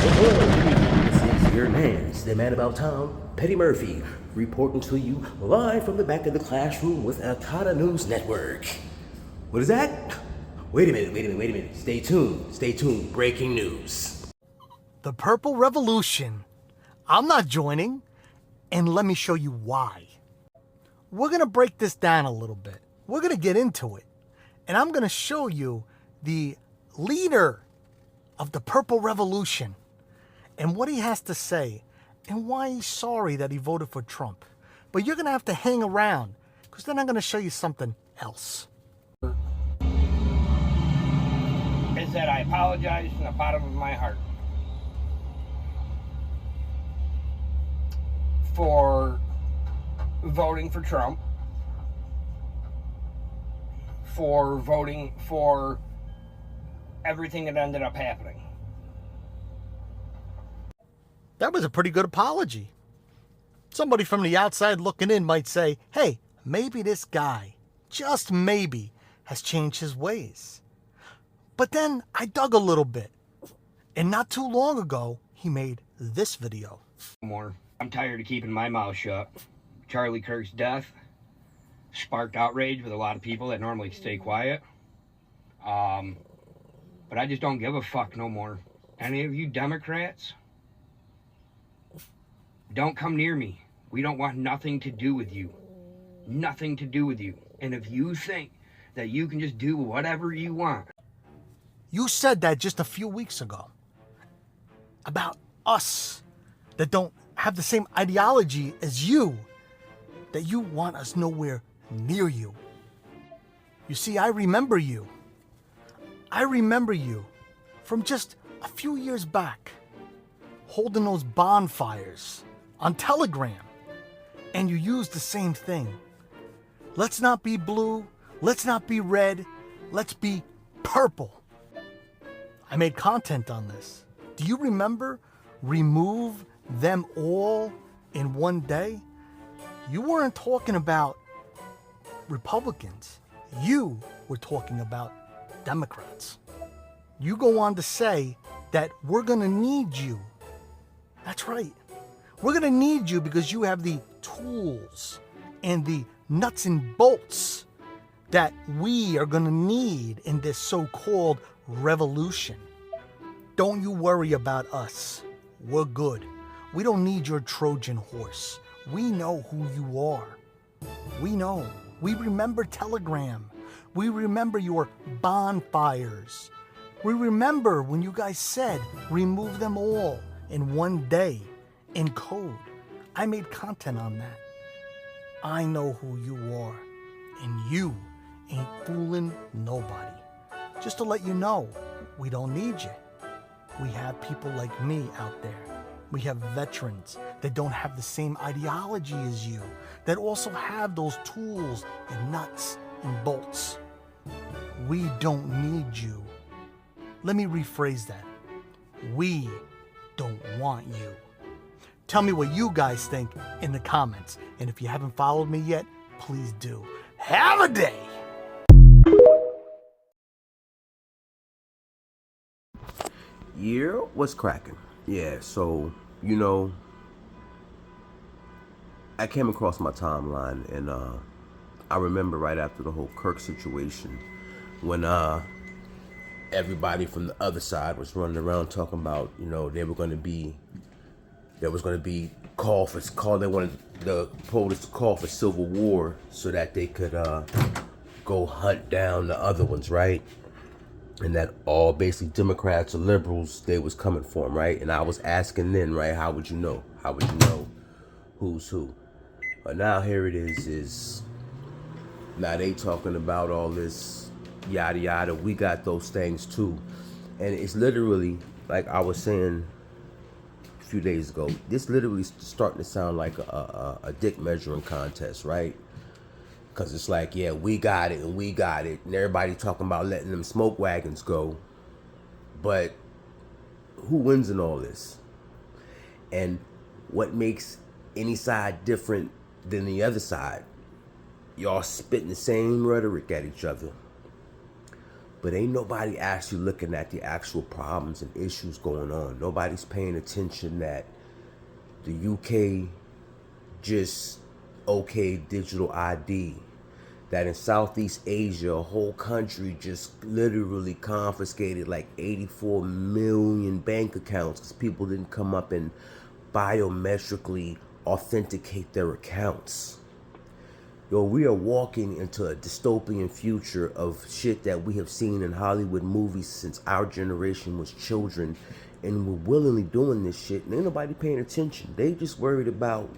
This is your man, the man about town, Petty Murphy, reporting to you live from the back of the classroom with Akata News Network. What is that? Wait a minute. Stay tuned. Breaking news. The Purple Revolution. I'm not joining, and let me show you why. We're going to break this down a little bit. We're going to get into it, and I'm going to show you the leader of the Purple Revolution and what he has to say and why he's sorry that he voted for Trump. But you're going to have to hang around because then I'm going to show you something else. Is that I apologize from the bottom of my heart for voting for Trump, for voting for everything that ended up happening. That was a pretty good apology. Somebody from the outside looking in might say, hey, maybe this guy, just maybe, has changed his ways. But then I dug a little bit. And not too long ago, he made this video. I'm tired of keeping my mouth shut. Charlie Kirk's death sparked outrage with a lot of people that normally stay quiet. But I just don't give a fuck no more. Any of you Democrats, don't come near me. We don't want nothing to do with you. Nothing to do with you. And if you think that you can just do whatever you want. You said that just a few weeks ago about us that don't have the same ideology as you, that you want us nowhere near you. You see, I remember you. I remember you from just a few years back, holding those bonfires on Telegram, and you used the same thing. Let's not be blue, let's not be red, let's be purple. I made content on this. Do you remember remove them all in one day? You weren't talking about Republicans. You were talking about Democrats. You go on to say that we're going to need you. That's right. We're going to need you because you have the tools and the nuts and bolts that we are going to need in this so-called revolution. Don't you worry about us. We're good. We don't need your Trojan horse. We know who you are. We know. We remember Telegram. We remember your bonfires. We remember when you guys said, remove them all in one day in code. I made content on that. I know who you are, and you ain't fooling nobody. Just to let you know, we don't need you. We have people like me out there. We have veterans that don't have the same ideology as you, that also have those tools and nuts and bolts. We don't need you. Let me rephrase that. We don't want you. Tell me what you guys think in the comments. And if you haven't followed me yet, please do. Have a day! Yeah, what's cracking? Yeah, so, I came across my timeline, and I remember right after the whole Kirk situation when everybody from the other side was running around talking about, there was going to be they wanted the POTUS to call for civil war so that they could go hunt down the other ones, right? And that all basically Democrats or liberals, they was coming for them, right? And I was asking then, right, how would you know? How would you know who's who? But now here it is now they talking about all this yada yada. We got those things too. And it's literally, like I was saying a few days ago, this literally starting to sound like a dick measuring contest, right? Because it's like, yeah, we got it and we got it. And everybody talking about letting them smoke wagons go. But who wins in all this? And what makes any side different than the other side? Y'all spitting the same rhetoric at each other. But ain't nobody actually looking at the actual problems and issues going on. Nobody's paying attention that the UK just okayed digital ID. That in Southeast Asia, a whole country just literally confiscated like 84 million bank accounts because people didn't come up and biometrically authenticate their accounts. Yo, we are walking into a dystopian future of shit that we have seen in Hollywood movies since our generation was children, and we're willingly doing this shit, and ain't nobody paying attention. They just worried about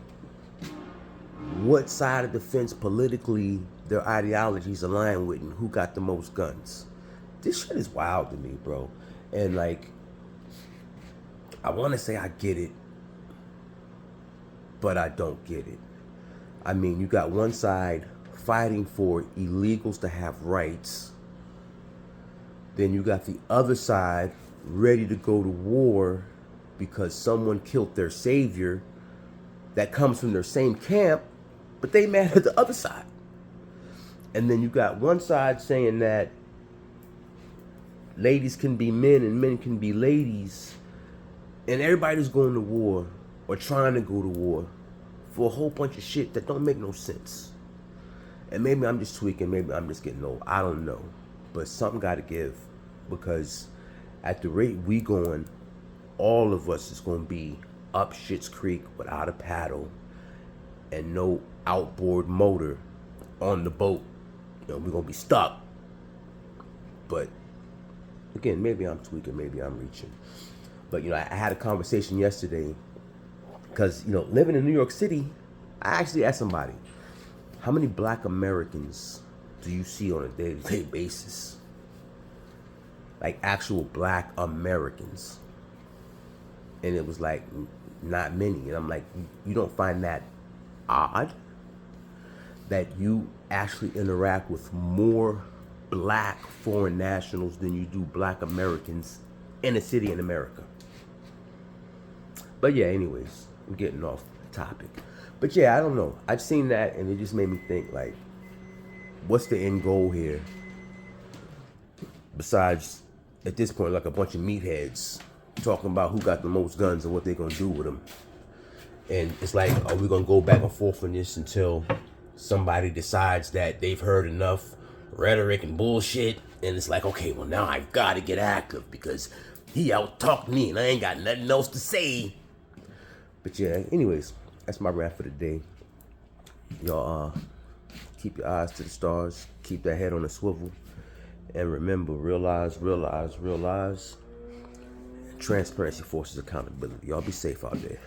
what side of the fence politically their ideologies align with and who got the most guns. This shit is wild to me, bro. And like, I want to say I get it, but I don't get it. I mean, you got one side fighting for illegals to have rights. Then you got the other side ready to go to war because someone killed their savior that comes from their same camp, but they mad at the other side. And then you got one side saying that ladies can be men and men can be ladies, and everybody's going to war or trying to go to war for a whole bunch of shit that don't make no sense. And maybe I'm just tweaking, maybe I'm just getting old, I don't know. But something got to give, because at the rate we going, all of us is going to be up Shit's Creek without a paddle and no outboard motor on the boat. You know, we're going to be stuck. But again, maybe I'm tweaking, maybe I'm reaching. But, you know, I had a conversation yesterday because, you know, living in New York City, I actually asked somebody, how many black Americans do you see on a day-to-day basis? Like actual black Americans. And it was like, not many. And I'm like, you don't find that odd? That you actually interact with more black foreign nationals than you do black Americans in a city in America? But yeah, anyways, I'm getting off the topic. But yeah, I don't know. I've seen that and it just made me think, like, what's the end goal here? Besides, at this point, like a bunch of meatheads talking about who got the most guns and what they're going to do with them. And it's like, are we going to go back and forth on this until somebody decides that they've heard enough rhetoric and bullshit? And it's like, okay, well, now I've got to get active because he out-talked me and I ain't got nothing else to say. But yeah, anyways, that's my rant for the day. Y'all, keep your eyes to the stars. Keep that head on a swivel. And remember, realize, transparency forces accountability. Y'all be safe out there.